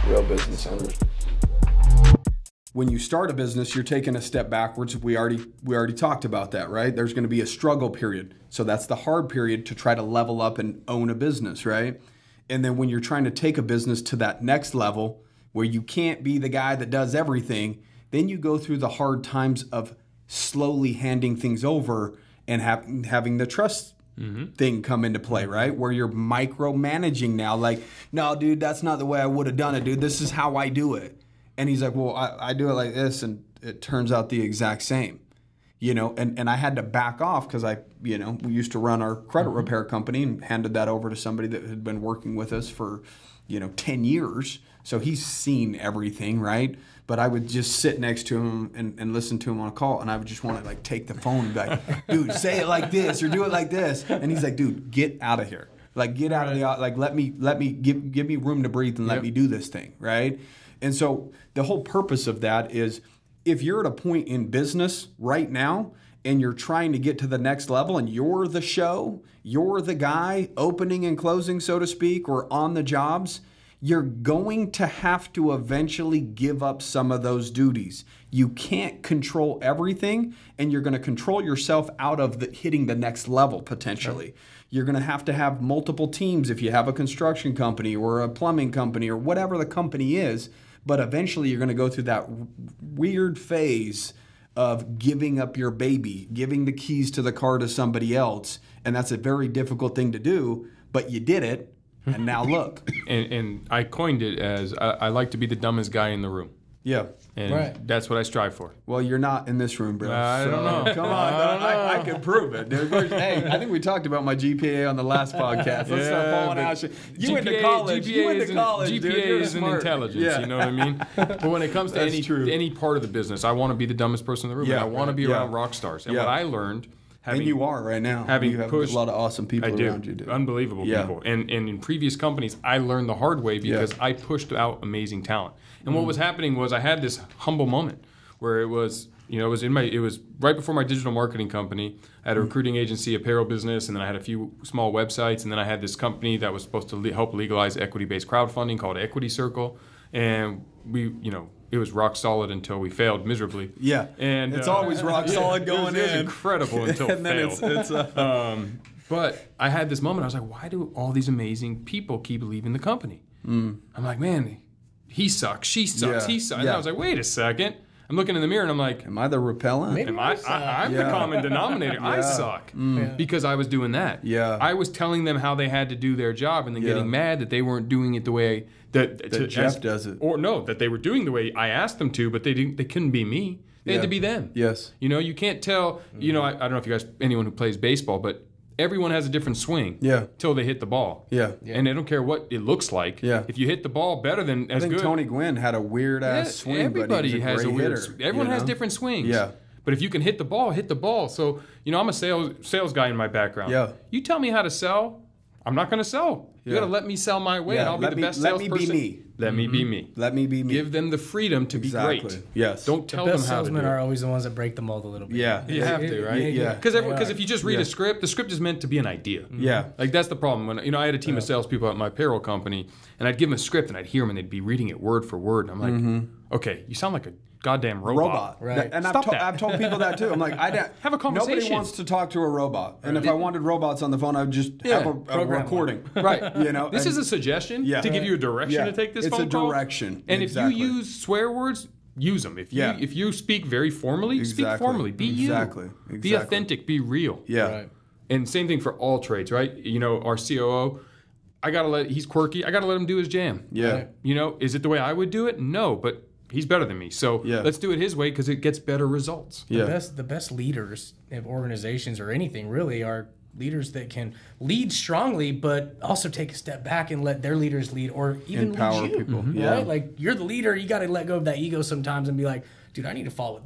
real business owners. When you start a business, you're taking a step backwards. We already talked about that, right? There's going to be a struggle period. So that's the hard period to try to level up and own a business, right? And then when you're trying to take a business to that next level where you can't be the guy that does everything, then you go through the hard times of slowly handing things over and having the trust thing come into play, right? Where you're micromanaging now. Like, no, dude, that's not the way I would have done it, dude. This is how I do it. And he's like, well, I do it like this, and it turns out the exact same, and I had to back off because we used to run our credit repair company and handed that over to somebody that had been working with us for, 10 years. So he's seen everything, right? But I would just sit next to him and listen to him on a call, and I would just want to take the phone and be like, dude, say it like this or do it like this. And he's like, dude, get out of here. Get out of the, let me give me room to breathe and let me do this thing, right? And so the whole purpose of that is if you're at a point in business right now and you're trying to get to the next level and you're the show, you're the guy opening and closing, so to speak, or on the jobs, you're going to have to eventually give up some of those duties. You can't control everything, and you're going to control yourself out of hitting the next level potentially. Sure. You're going to have multiple teams if you have a construction company or a plumbing company or whatever the company is. But eventually you're going to go through that weird phase of giving up your baby, giving the keys to the car to somebody else. And that's a very difficult thing to do, but you did it. And now look. And I coined it as I like to be the dumbest guy in the room. Yeah. And that's what I strive for. Well, you're not in this room, bro. I don't know. Come on. I can prove it, dude. Hey, I think we talked about my GPA on the last podcast. Let's start falling out. You went to college. GPA dude. isn't intelligence. Yeah. You know what I mean? But when it comes to any part of the business, I want to be the dumbest person in the room. Yeah, and I want to be around rock stars. And what I learned... and you are right now. You have pushed, a lot of awesome people around you, dude. Unbelievable people. And in previous companies, I learned the hard way because I pushed out amazing talent. And what was happening was I had this humble moment where it was, it was right before my digital marketing company. I had a recruiting agency, a payroll business, and then I had a few small websites, and then I had this company that was supposed to help legalize equity-based crowdfunding called Equity Circle, and we, it was rock solid until we failed miserably. Yeah, and it's always rock solid going in. It was incredible until it failed. But I had this moment. I was like, why do all these amazing people keep leaving the company? I'm like, man, he sucks, she sucks, he sucks. And I was like, wait a second. I'm looking in the mirror and I'm like, am I the repellent? I'm the common denominator. I suck because I was doing that. Yeah, I was telling them how they had to do their job and then getting mad that they weren't doing it the way that Jeff does it, or no, that they were doing the way I asked them to, but they didn't. They couldn't be me. They had to be them. Yes. You can't tell. I don't know if you guys, anyone who plays baseball, but everyone has a different swing. Yeah. Till they hit the ball. Yeah. And they don't care what it looks like. Yeah. If you hit the ball better than I think Tony Gwynn had a weird ass swing. Everybody has a weird. Everyone has different swings. Yeah. But if you can hit the ball, hit the ball. So I'm a sales guy in my background. Yeah. You tell me how to sell, I'm not going to sell. You got to let me sell my way, and I'll be the best salesperson. Let me be me. Let me be me. Let me be me. Give them the freedom to be great. Yes. Don't tell them how to do it. The best salesmen are always the ones that break the mold a little bit. Yeah. You have to, right? Yeah. Because if you just read a script, the script is meant to be an idea. Yeah. Like that's the problem. When I had a team of salespeople at my payroll company, and I'd give them a script, and I'd hear them, and they'd be reading it word for word, and I'm like, okay, you sound like a goddamn robot. Right. And Stop that. I've told people that too. I'm like, have a conversation. Nobody wants to talk to a robot. And if I wanted robots on the phone, I would just have a recording. Right. This is a suggestion to give you a direction to take this phone call. It's a direction. And if you use swear words, use them. If you speak very formally, speak formally. Be you. Exactly. Be authentic. Be real. Yeah. Right. And same thing for all trades, right? Our COO, he's quirky. I got to let him do his jam. Yeah. Is it the way I would do it? No, but he's better than me. So let's do it his way because it gets better results. The best leaders of organizations or anything really are leaders that can lead strongly, but also take a step back and let their leaders lead, or even empower lead you, people. Right? Like you're the leader, you got to let go of that ego sometimes and be like, dude, I need to follow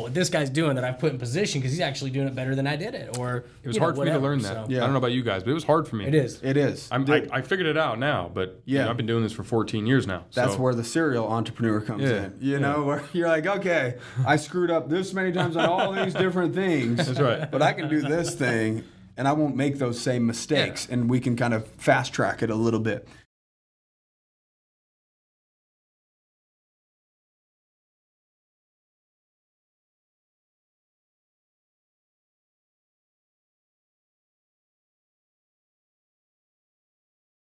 what this guy's doing that I've put in position because he's actually doing it better than I did it. Or it was hard for me to learn that. So. Yeah. I don't know about you guys, but it was hard for me. It is. I figured it out now, but I've been doing this for 14 years now. That's where the serial entrepreneur comes in. Where you're like, okay, I screwed up this many times on all these different things. That's right. But I can do this thing, and I won't make those same mistakes, and we can kind of fast track it a little bit.